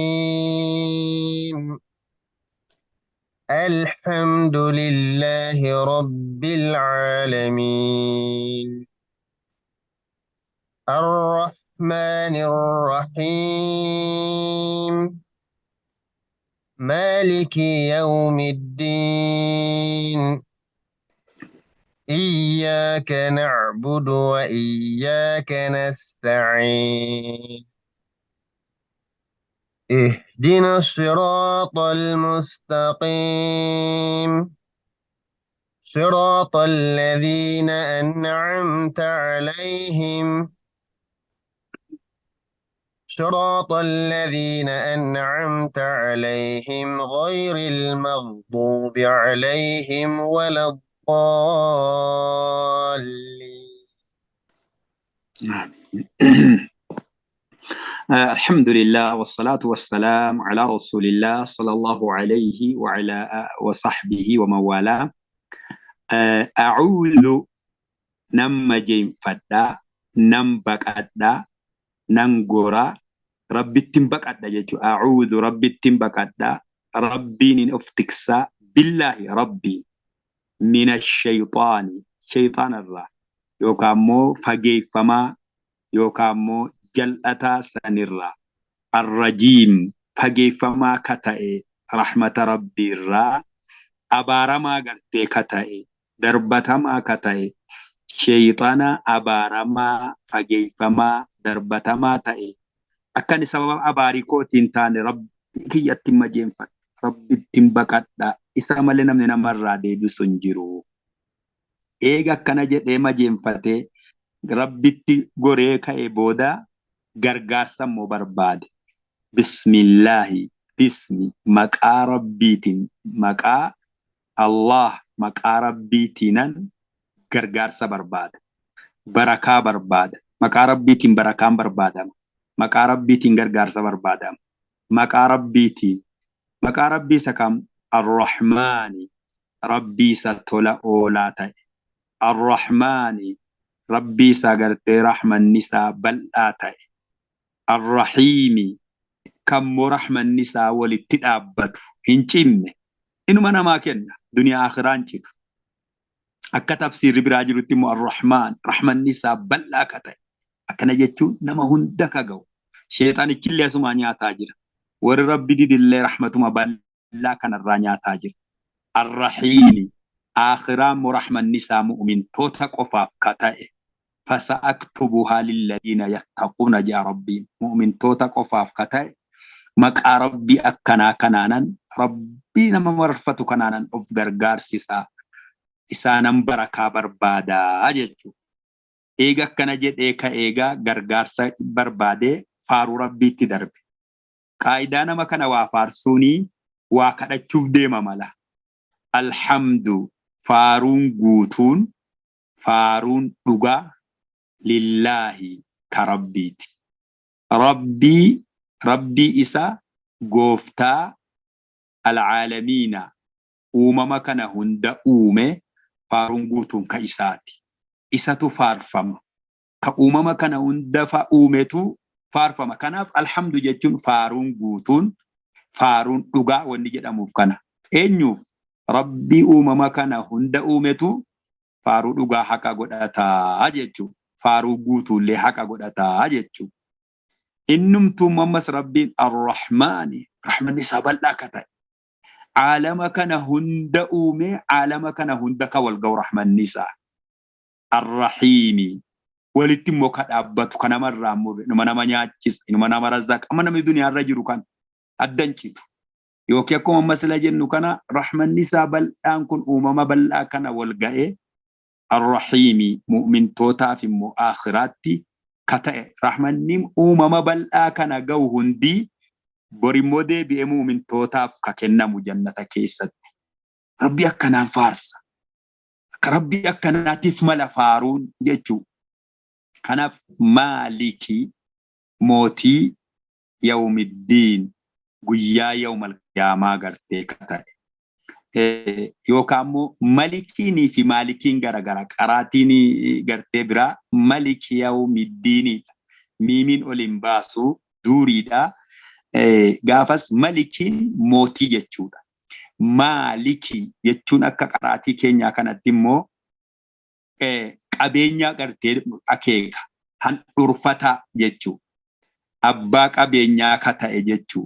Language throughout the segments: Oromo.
الرحيم الحمد لله رب العالمين الرحمن الرحيم مالك يوم الدين إياك نعبد وإياك نستعين اهدنا الصراط المستقيم صراط الذين أنعمت عليهم غير المغضوب عليهم ولا الضالين. الحمد لله والصلاة والسلام على رسول الله صلى الله عليه وعلى وصحبه ومن والاه. أعوذ نم جنفدا نم بقدا ننغورا ربي تنبقدا جتو أعوذ ربي تنبقدا ربي نفتكسا بالله ربي من الشيطان شيطان الله يوكامو فجي فما يوكامو جلأتا سنرا الرجيم فجي فما كتائي رحمة ربي الرا أبارما غرتي كتائي دربتما كتائي شيطانا أبارما فجي فما دربتما تائي أكاني سبب أباريكو تنتاني ربي كي يتم جنفت ربي تنبكتا إسام لنا من مرة دي بسنجرو إيغا كان جد ما جنفتي ربي غوريكا إبودا غرغاسا مبرباد بسم الله بسم مقا ربيتين مقا الله مقا ربيتينن غرغاسا برباد بركة برباد مقا ربيتين بركان بربادم مقا ربيتين غرغاسا بربادم مقا ربيتين مقا ربي سكم الرحمن ربي ستولا أولاتا الرحمن ربي ساغرتي رحمن نساء بلآتا الرحيم كم رحمة النساء ولتتابت هنچمne إنما نما كنا دنيا آخران جيتو أكا تفسير براجل تيمو الرحمن رحمة النساء بلا كتاي أكنا جيتو نما هندكا جو شيطان كل سمانيا تاجر ورب دي الله رحمة ما بلا كان الرانيا تاجر الرحيم آخران رحمة النساء مؤمن توتا قفاف كتاي فسأكتبها للذين يتقون جا ربي مؤمن توتا قفاف كتاي مقا ربي أكنا كنانان ربي نما مرفتو كنانان أف غرغار سيسا إسانان بركا بربادا أججو إيغا كنجد إيغا غرغار سا بربادة فارو ربي تدرب قايدانا ما كان وافارسوني واكدا تشوف ديما مالا الحمد فارون غوتون فارون دوغا لله كربيت ربي إسا غوفتا العالمين ومما كان هند أومي فارنغوتون كإساتي إساتو فارفما كأومما كان هند فأوميتو فارفما كناف الحمد جتون فارنغوتون فارون دوغا ونجد أموف كان إنيوف ربي ومما كان هند أوميتو فارو دوغا حقا قداتا أجتو فارو غوتو لي حقا قداتا أجتو إنمتو ممس ربين الرحمن رحمن سابل لاكتا عالم كان هند أومي عالم كان هند كوالقو رحمن نساء الرحيم ولتم وقت أبتو كان مرة مر نما نما نياتشس نما نما رزاق أما نما الدنيا الرجل كان أدنشيتو يوكيكو ممس لجنو كان رحمن نساء بل أنكن أمم بل كان والقائي الرحيم مؤمن توتا في مؤخراتي كتئ رحمن نيم أمم بل كان جو هندي بريمودي بيمو من توتاف ككنا مجنة كيسد ربي أكنا فارس ربي أكنا تفمل فارون جيتو كان مالكي موتي يوم الدين قيا يوم القيامة غرتي كتا يوكامو مالكيني في مالكين غرغرا قراتيني غرتي برا مالك يوم الدين ميمين أولمباسو دوريدا gaafas malikiin mootii jechuudha. Maalikii jechuun akka qaraatii keenyaa kanatti immoo qabeenyaa gartee akeeka handhurfata jechuu abbaa qabeenyaa ka ta'e jechuu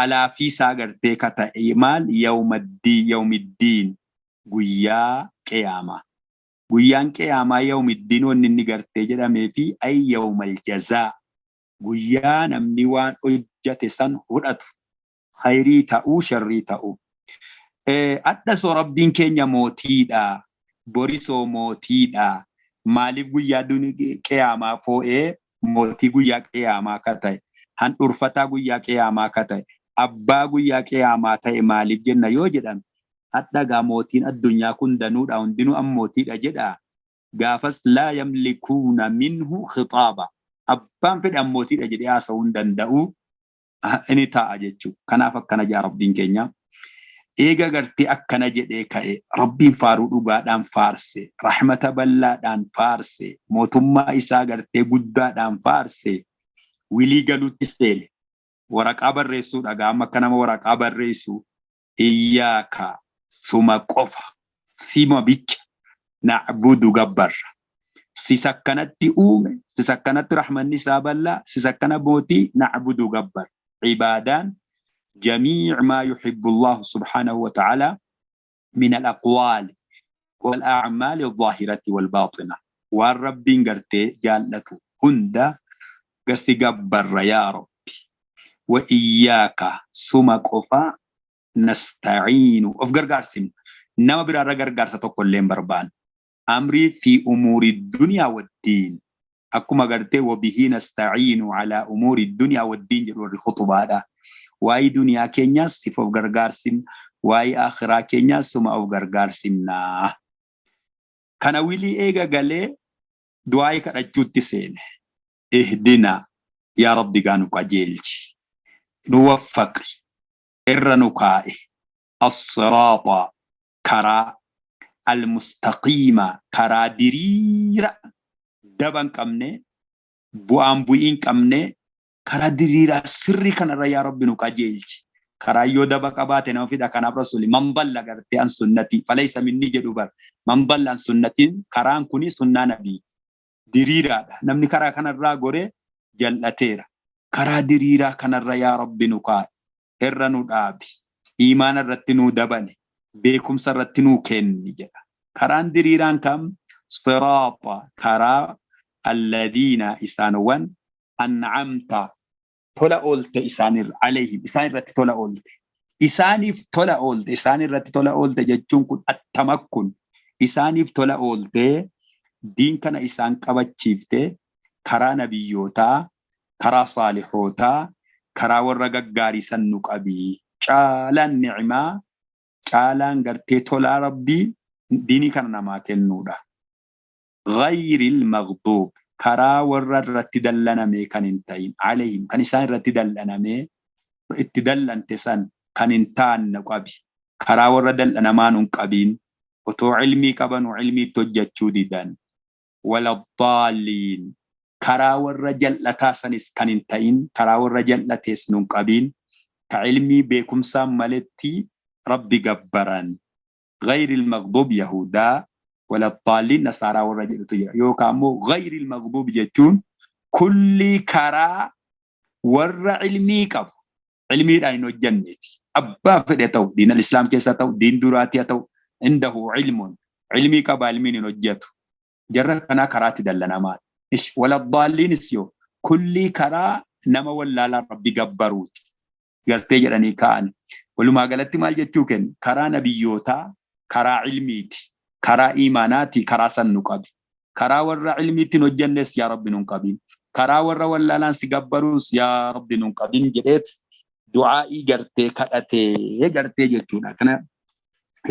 alaafiisaa gartee ka ta'e maal yawmiddiin guyyaa qiyaamaa guyyaan qiyaamaa yawmiddiin wanni inni gartee jedhamee fi ay yawmal jazaa guyyaa namni waan hojjate san fudhatu khayrii ta'uu sharrii ta'uu addasoo rabbiin keenya mootiidha borisoo mootiidha maaliif guyyaa qiyaamaa foo'ee mootii guyyaa qiyaamaa ka ta'e handhurfataa guyyaa qiyaamaa ka ta'e abbaa guyyaa qiyaamaa ta'e maaliif jenna yoo jedhan addagaa mootiin addunyaa kun danuudha hundinuu ammootiidha jedha gaafas laa yamlikuuna minhu khitaaba abbaan fedhe ammootiidha jedhee haasa'uu hin danda'u inni ta'a jechuudha kanaaf akkana jaa rabbiin keenya eega gartee akkana jedhee ka'e rabbiin faaruu dhugaadhaan faarse rahmata bal'aadhaan faarse mootummaa isaa gartee guddaadhaan faarse wilii galuutti seene waraqaa barreessuudha gaama akka nama waraqaa barreessu iyyaaka suma qofa sima bicha na'budu gabbarra sisakkanatti uume sisakkanatti rahmanni isaa bal'aa sisakkana mootii na'budu gabbar ibadaan جميع ما يحب الله سبحانه وتعالى من الأقوال والأعمال الظاهرة والباطنة والرب قرتي جالته هند قست جبر يا ربي وإياك سمك أفا نستعين أفقر قارسين نما برا قارسة تقول لهم بربان أمري في أمور الدنيا والدين أكما قرتي وبه نستعين على أمور الدنيا والدين جلور الخطبة هذا واي دنيا كينيا سيف of gargaarsin واي آخرة كينيا سما of gargaarsinna kana wili eega galee du'aa kadhachuutti seene ihdina yaa rabbi gaanu qajeelchi nuwaffaqi irra nu kaa'e as-siraata karaa al-mustaqiima karaa diriira daban qabne bu'aan bu'iin qabne karaa diriiraa sirrii kanarra yaa rabbi nu qajeelchi karaa yoo daba qabaate nama fida kanaaf rasuli man balla gartee an sunnati falaysa minni jedhu bar man balla an sunnatiin karaan kuni sunnaa nabii diriiraadha namni karaa kanarraa gore jal'ateera karaa diriiraa kanarra yaa rabbi nu kaa'e irra nu dhaabi iimaana irratti nu dabale beekumsa irratti nu kenni jedha karaan diriiraan kam siraata karaa alladhiina isaanwan an'amta tola oolte isaanir alayhim isaan irratti tola oolte isaaniif tola oolte isaan irratti tola oolte jechuun kun attamakkun isaaniif tola oolte diin kana isaan qabachiifte karaa nabiyyootaa karaa saalihootaa karaa warra gaggaarii san nu qabii caalaan ni'maa caalaan gartee tolaa rabbii diinii kana namaa kennuudha ghayril maghduub karaa warra irratti dallaname kan hin ta'in alayhim kan isaan irratti dallaname itti dallante san kan hin taanne qabi karaa warra dallanamaan hin qabiin otoo ilmii qabanu ilmiitti hojjechuu didan waladdaalliin karaa warra jal'ataa sanis kan hin ta'in karaa warra jal'atees nu hin qabiin ka ilmii beekumsaan maletti rabbi gabbaran ghayril maghduub yahudaa ولا الضالين نصارى والرجل تجرا يوكامو غير المغضوب جتون كل كرا ور علمي كب علمي داينو جنتي أبا فدتو دين الإسلام كيسا تو دين دراتي تو عنده علمي كب علمي نجتو جرى كنا كراتي دلنا مال إيش ولا الضالين سيو كل كرا نما ولا لا ربي جبروت قلت جراني كان ولما قالت مال جتوكن كرا نبيوتا كرا علميتي karaa iimaanaati karaa san nu qabi karaa warra ilmiitti hojjennes yaa rabbi nun qabin karaa warra wallaalaan si gabbaruus yaa rabbi nun qabin jedheet du'aa'ii gartee kadhatee gartee jechuudha kana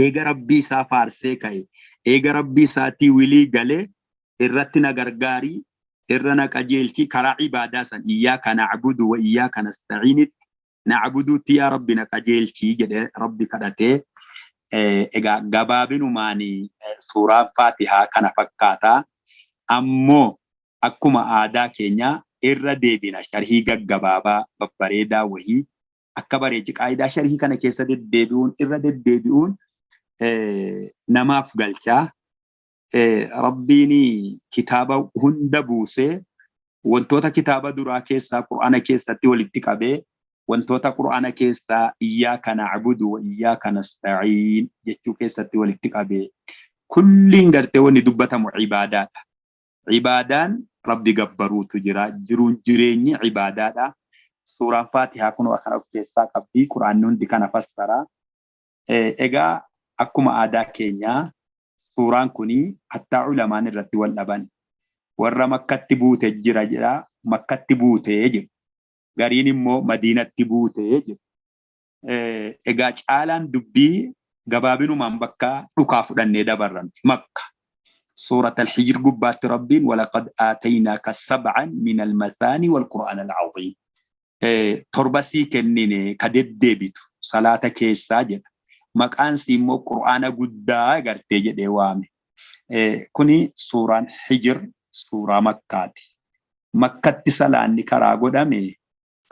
eega rabbii isaa faarsee ka'e eega rabbii isaatii wilii galee irratti na gargaarii irra na qajeelchi karaa ibaadaa san iyyaaka na'budu wa iyyaaka nasta'iinitti na'buduutti yaa rabbi na qajeelchi jedhee rabbi kadhatee egaa gabaabinumaani suuraan Faatihaa kana fakkaata ammoo akkuma aadaa keenya irra deebina sharhii gaggabaabaa babbareedaa wahii akka bareechi qaayidaa sharhii kana keessa deddeebi'uun irra deddeebi'uun namaaf galchaa rabbiin kitaaba hunda buusee wantoota kitaaba duraa keessaa qur'aana keessatti walitti qabee wantoota qur'aana keessaa iyyaaka na'budu wa iyyaaka nasta'iin jechuu keessatti walitti qabee kulliin gartee wanni dubbatamu ibaadaadha. Ibaadaan rabbi gabbaruutu jira jiruun jireenyi ibaadaadha. Suuraan Faatihaa kun kana of keessaa qabdi qur'aanni hundi kana fassara. Egaa akkuma aadaa keenyaa suuraan kuni hatta ulamaan irratti wal dhaban warra makkatti buute jira jedha makkatti buutee jedhu gariin immoo madiinatti buutee jedhu egaa caalaan dubbii gabaabinumaan bakka dhukaa fudhannee dabarran makka suurat al-hijr gubbaatti rabbiin walaqad aataynaaka sab'an min al-mathani wal-qur'aan al-'aziim torbasii kennine ka deddeebitu salaata keessaa jedha maqaan si immoo qur'aana guddaa gartee jedhee waame kuni suuraan hijr suuraa makkaati makkatti salaanni karaa godhame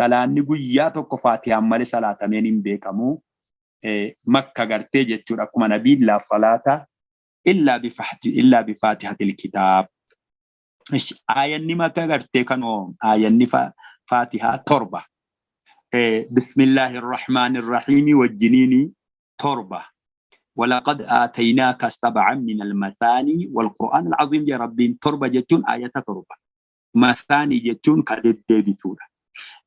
salaanni guyyaa tokko faatihaan malee salaatameen hin beekamu makka gartee jechuudha akkuma nabiin la salaata illa bi faatihatil kitaab aayanni makka gartee kanoo aayanni faatihaa torba bismillahir rahmanir rahim wajjiniini torba ولقد آتيناك سبعا من المثاني والقرآن العظيم يا ربي تربة جتون آية تربة مثاني جتون كدد بتورة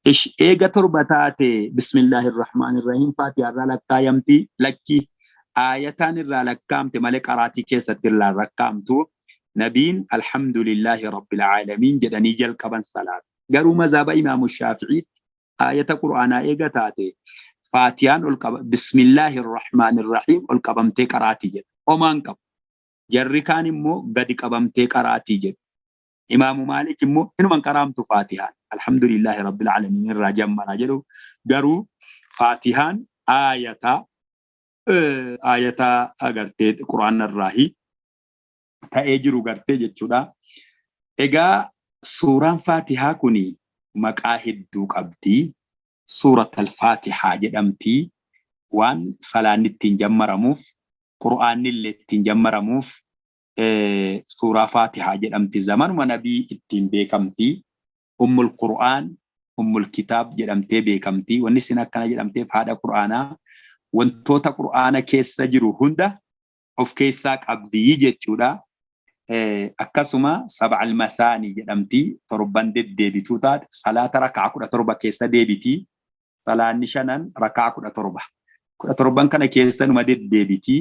إيش إيجا تربة تاتي بسم الله الرحمن الرحيم فاتحة رالكا يمتي لكي آيتان رالكامتي ملك أراتي كيسة رالكامتو نبين الحمد لله رب العالمين جدني جل كبن صلاة قالوا مذهب إمام الشافعي آية قرآن إيجا تاتي فاتيان بسم الله الرحمن الرحيم القبمتي قراتي جد ومان قب جري كان مو قد قبمتي قراتي جد امام مالك مو انو من قرامت فاتحان الحمد لله رب العالمين الراجم مناجلو قرو فاتحان آية اغرتي قرآن الراهي تأجرو غرتي جدشودا اغا سوران فاتحة كوني مقاهد دوك أبدي سورة الفاتحة جدمتي وان صلاة تنجمرموف قرآن اللي تنجمرموف سورة فاتحة جدمتي زمان ونبي التنبيكمتي القرآن الكتاب جدمتي بيكمتي ونسينا كان جدمتي في هذا قرآن وانتوتا قرآن كيس سجرو هندا of keessaa qabdii jechuudha. Akkasuma sab'a al-mathani jedhamti torban deddeebituu taate salaata rakaa 17 keessa deebiti. Salaanni shanan rakaa 17. 17 kana keessa numa deddeebiti.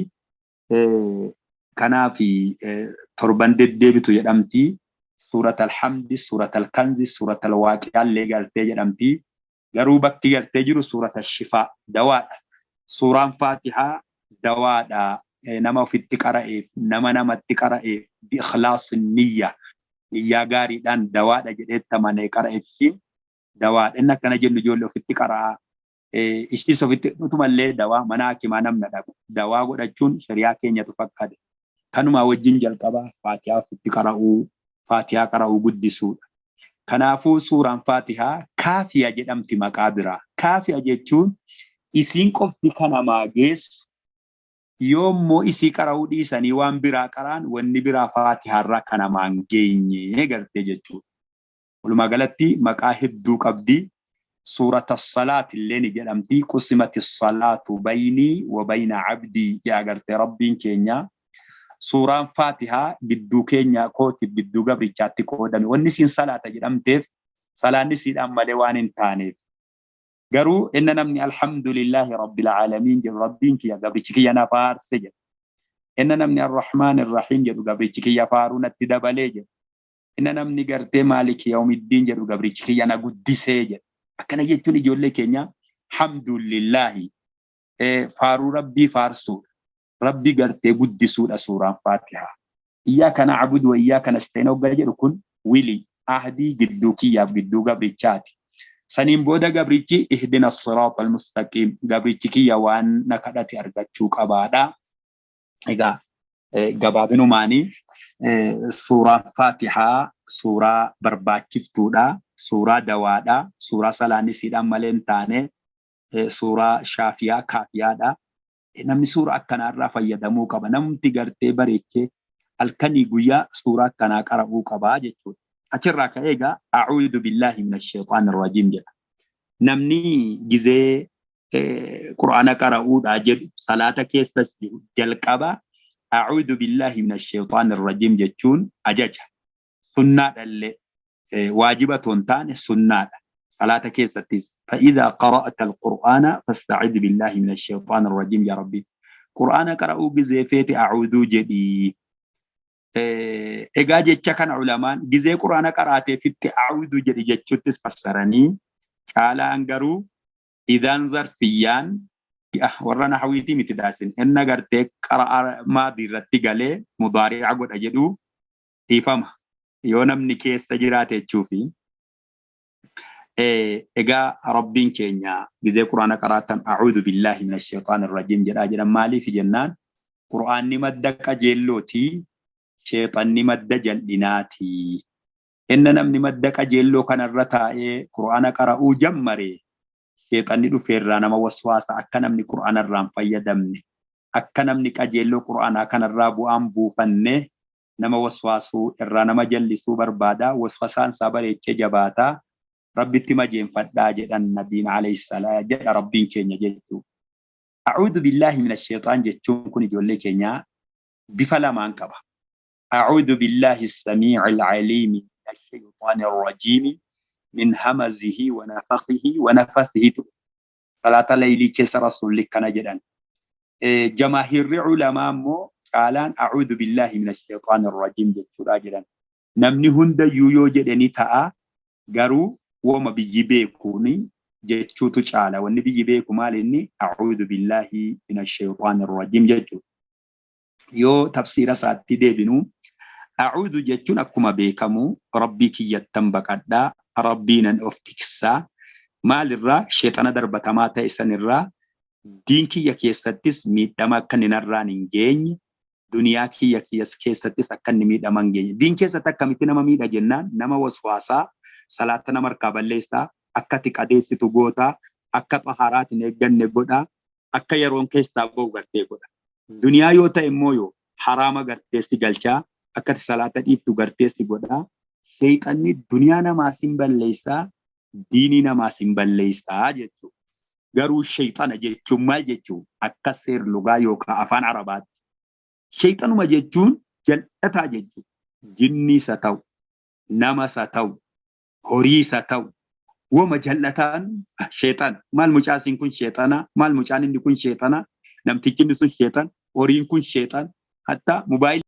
Kanaaf torban deddeebitu jedhamti. Suurat al-hamdi, suurat al-kanzi, suurat al-waaqiyaa illee galtee jedhamti. Garuu bakki galtee jiru suurat al-shifaa dawaadha. Suuraan Faatihaa dawaadha. Nama ofitti qara'eef nama namatti qara'eef bi ikhlaasin niyyaa gaariidhaan dawaadha jedheetta manee qara'eef dawaadha. Inni akkana jennu ijoollee ofitti qara'a. Ishis ofitti dhutumallee dawaa mana hakimaa namna dhaqu. Dawaa godhachuun shari'aa keenyatu fakkaate. Kanuma wajjin jalqabaa Faatihaa ofitti qara'uu, Faatihaa qara'uu guddisuudha. Kanaafuu suuraan Faatihaa kaafiya jedhamti maqaa biraa. Kaafiya jechuun isiin qofti kana maageessu yoommoo isii qara'uu dhiisanii waan biraa qaraan wanni biraa Faatihaarraa kana maangeenye gartee jechuudha. Walumaa galatti maqaa hedduu qabdi. Suurata salaati illee ni jedhamti. Qusimati salaatu baynii wa bayna abdii yaa gartee rabbiin keenya. Suuraan Faatihaa gidduu keenya kootiif gidduu gabrichaatti qoodame. Wanni isiin salaata jedhamteef salaanni isiidhaan malee waan hin taaneef. Garuu inna namni alhamdulillahi rabbil aalamiin jedhu rabbiin kiyya gabrichi kiyya na faarse jedhu. Inna namni arrahmaan irrahiim jedhu gabrichi kiyya faaruu natti dabalee jedhu. Inna namni gartee maaliki yawmiddiin jedhu gabrichi kiyya na guddisee jedhu. Akkana jechuun ijoollee keenya hamdulillahi faaruu rabbii faarsuudha. Rabbi gartee guddisuudha suuraan Faatihaa. Iyyaaka na'budu wa iyyaaka nasta'iin hoggaa jedhu kun wili ahdii gidduu kiyyaaf gidduu gabrichaati. Saniin booda gabrichi ihdina siraata al-mustaqim gabrichi kiyya waan na kadhate argachuu qabaadha. Egaa gabaabinumaanii suuraan Faatihaa suuraa barbaachiftuudha. suuraa dawaadha, suuraa salaanisiidhaan malee hin taane, suuraa shaafiyaa kaafiyaadha. Namni suuraa akkanaarraa fayyadamuu qaba. Namni gartee bareechee halkanii guyyaa suuraa akkanaa qara'uu qabaa jechuudha. Achirraa ka'ee egaa a'uudhu billahi minash shaytaanir rajiim jedha. Namni gizee qur'aana qara'uudhaa jedhu salaata keessa jalqaba a'uudhu billahi minash shaytaanir rajiim jechuun ajaja. Sunnaadhallee waajiba toon taane sunnaadha. صلاة كيستيس فإذا قرأت القرآن فاستعذ بالله من الشيطان الرجيم يا ربي قرآن قرأوا جزيفيت أعوذ جدي إجاجة كان علماء جزي قرآن قرأت في أعوذ جدي جتشوتس فسرني قال أنجرو إذا انظر فيان ورنا حويتي متداسين إن قرتك قرأ ما درت قاله مضارع عقد أجدو يفهم يونم نكيس تجرات تشوفي إجا ربين كينيا جزء قرآن قرأتن أعوذ بالله من الشيطان الرجيم جل أجل مالي في جنان قرآن نمدك جلوتي شيطان نمد جلناتي إننا نمدك جلو كان الرتاء قرآن قرأو جمري شيطان ندو فيرانا ما وسواس أكنا من قرآن الرام فيدمني أكنا من كجلو قرآن كان الرابو أمبو فنه نما وسواسو الرانا ما جلسو بربادا وسواسان صبر جباتا ربي تمجين فداجد النبي عليه السلام جاء ربين كينيا جيتو أعوذ بالله من الشيطان جيتو كوني جولي كينيا بفلا ما انكبا أعوذ بالله السميع العليم من الشيطان الرجيم من همزه ونفثه صلاة ليلي كيس رسول لك نجدا جماهير علماء مو قالان أعوذ بالله من الشيطان الرجيم جيتو راجدا نمني هند يويو جدني تاء غارو وما بيجيبكوني جتشوتو تعالى والنبي بيجيبكو مالني أعوذ بالله من الشيطان الرجيم جتشو يو تفسير ساتي دي بنو أعوذ جتشون أكما بيكمو ربي كي يتنبك أدى ربينا أفتكسا مال الرا شيطان دربة ما تيسان الرا دين كي يكيستس ميدما كان نرى ننجين دنيا كي يكيستس أكن ميدما ننجين دين كيستك كمتنا ميدا جنان نما وسواسا صلاة نمر كابليستا أكا تقديس تغوتا أكا طهارات نيجن نغودا أكا يرون كيستا بو غرتي غودا دنيا يوتا إمويو حرام غرتيستي غلچا أكا صلاة إفتو غرتيستي غودا شيطاني دنيا نما سنبليسا ديني نما سنبليسا جيتو غرو الشيطان جيتو مال جيتو أكا سير لغا يوكا أفان عربات شيطان ما جيتون جلتا جيتو جني ستاو نما ستاو هوريسا تاو وما جلتان شيطان مال مجاسين كون شيطانا مال مجانين كون شيطانا نم تجين سون شيطان هورين كون شيطان حتى موبايل